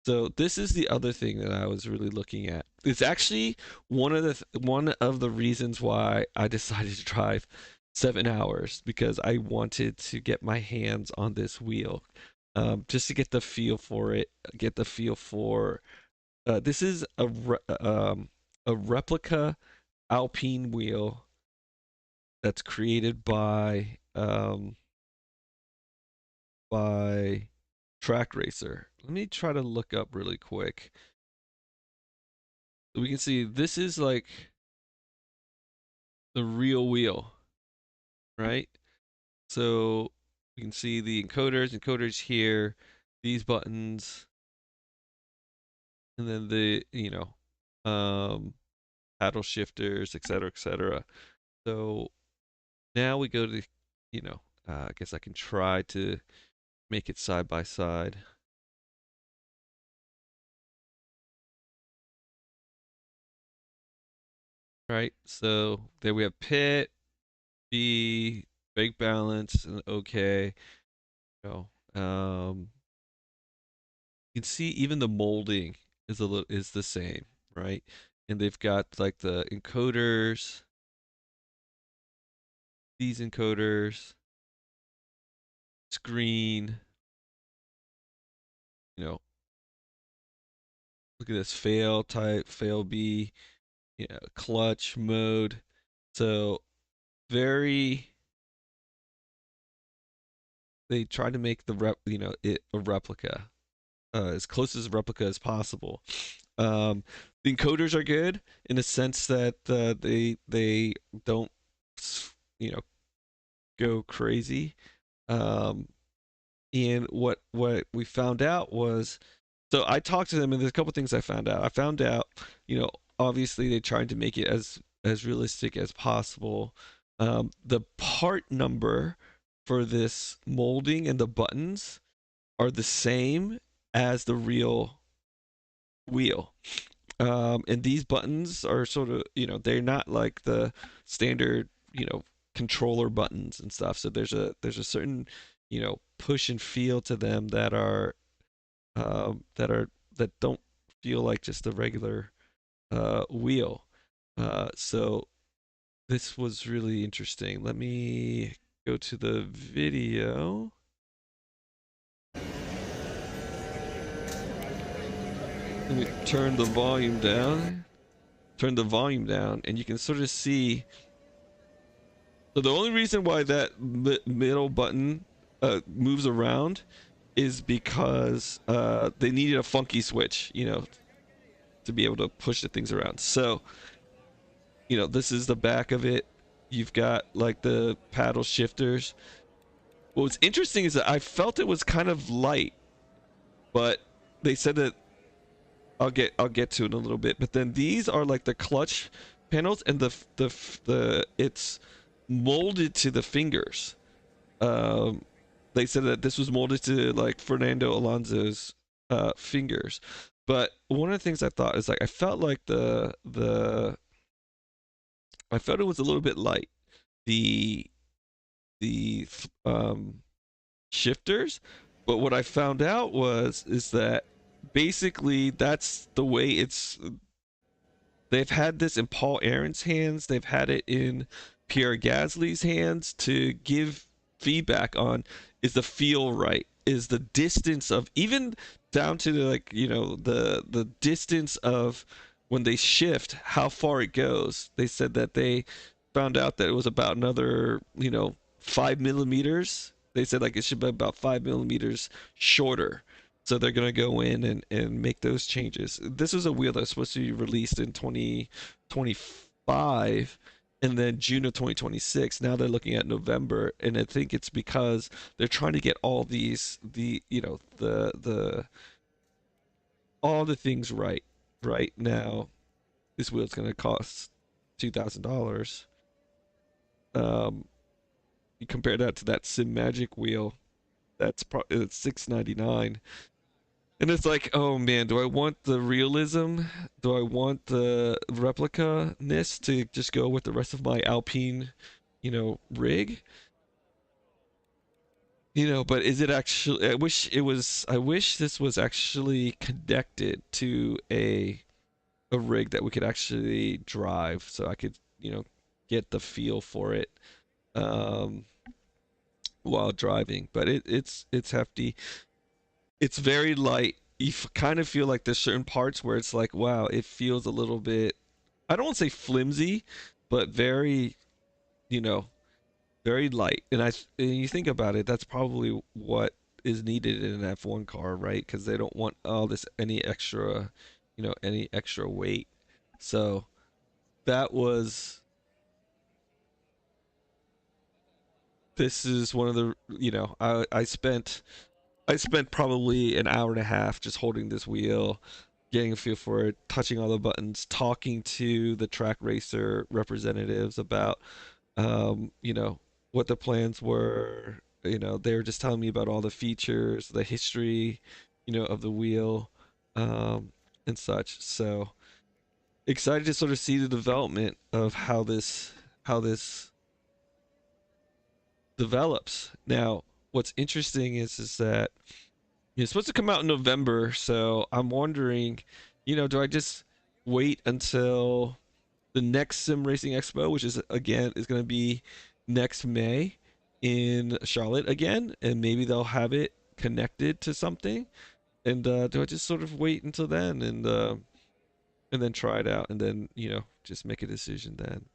So this is the other thing that I was really looking at. It's actually one of the reasons why I decided to drive 7 hours, because I wanted to get my hands on this wheel, just to get the feel for it, get the feel for. This is a replica Alpine wheel that's created by Trak Racer. Let me try to look up really quick. We can see this is like the real wheel, right? So you can see the encoders here, these buttons, and then the, paddle shifters, etc., etc. So now we go to, I guess I can try to make it side by side. Right, so there we have pit, B, brake balance, and okay. You you can see even the molding is the same, right? And they've got like the encoders, these encoders, screen, you know, look at this fail type, fail B, clutch mode. So very they try to make it a replica, as close as a replica as possible. Um, the encoders are good in a sense that they don't, you know, go crazy. Um, and what we found out was, so I talked to them, and there's a couple things I found out. I found out, obviously they tried to make it as realistic as possible. The part number for this molding and the buttons are the same as the real wheel. And these buttons are sort of, they're not like the standard, controller buttons and stuff. So there's a certain, push and feel to them that are that don't feel like just a regular wheel. So this was really interesting. Let me go to the video. Let me turn the volume down. Turn the volume down, and you can sort of see. So the only reason why that middle button moves around is because they needed a funky switch, to be able to push the things around. So, this is the back of it. You've got like the paddle shifters. What's interesting is that I felt it was kind of light, but they said that I'll get to it in a little bit. But then these are like the clutch panels, and the it's molded to the fingers. Um, they said that this was molded to like Fernando Alonso's fingers. But one of the things I thought is like I felt like I felt it was a little bit light. The the shifters, but what I found out is that basically that's the way it's. They've had this in Paul Aaron's hands. They've had it in Pierre Gasly's hands to give feedback on, is the feel right? Is the distance of, even down to the, like, the distance of when they shift, how far it goes. They said that they found out that it was about another, 5 millimeters. They said like it should be about 5 millimeters shorter. So they're going to go in and make those changes. This was a wheel that's supposed to be released in 2025, and then June of 2026. Now they're looking at November, and I think it's because they're trying to get all all the things right. Right now, this wheel's going to cost $2,000. Um, you compare that to that Sim Magic wheel, that's probably it's $699. And it's like, oh man, do I want the realism? Do I want the replica-ness to just go with the rest of my Alpine, rig? But is it actually? I wish it was. I wish this was actually connected to a rig that we could actually drive, so I could get the feel for it um, while driving. But it's hefty. It's very light. You kind of feel like there's certain parts where it's like, wow, it feels a little bit. I don't want to say flimsy, but very, you know, very light. And you think about it, that's probably what is needed in an F1 car, right? Because they don't want all this any extra weight. So that was this is one of the I spent probably an hour and a half just holding this wheel, getting a feel for it, touching all the buttons, talking to the Trak Racer representatives about what the plans were. They were just telling me about all the features, the history, of the wheel, um, and such. So excited to sort of see the development of how this develops. Now, what's interesting is that it's supposed to come out in November, so I'm wondering, do I just wait until the next Sim Racing Expo, which is going to be next May in Charlotte again, and maybe they'll have it connected to something. And do I just sort of wait until then and then try it out and then just make a decision then?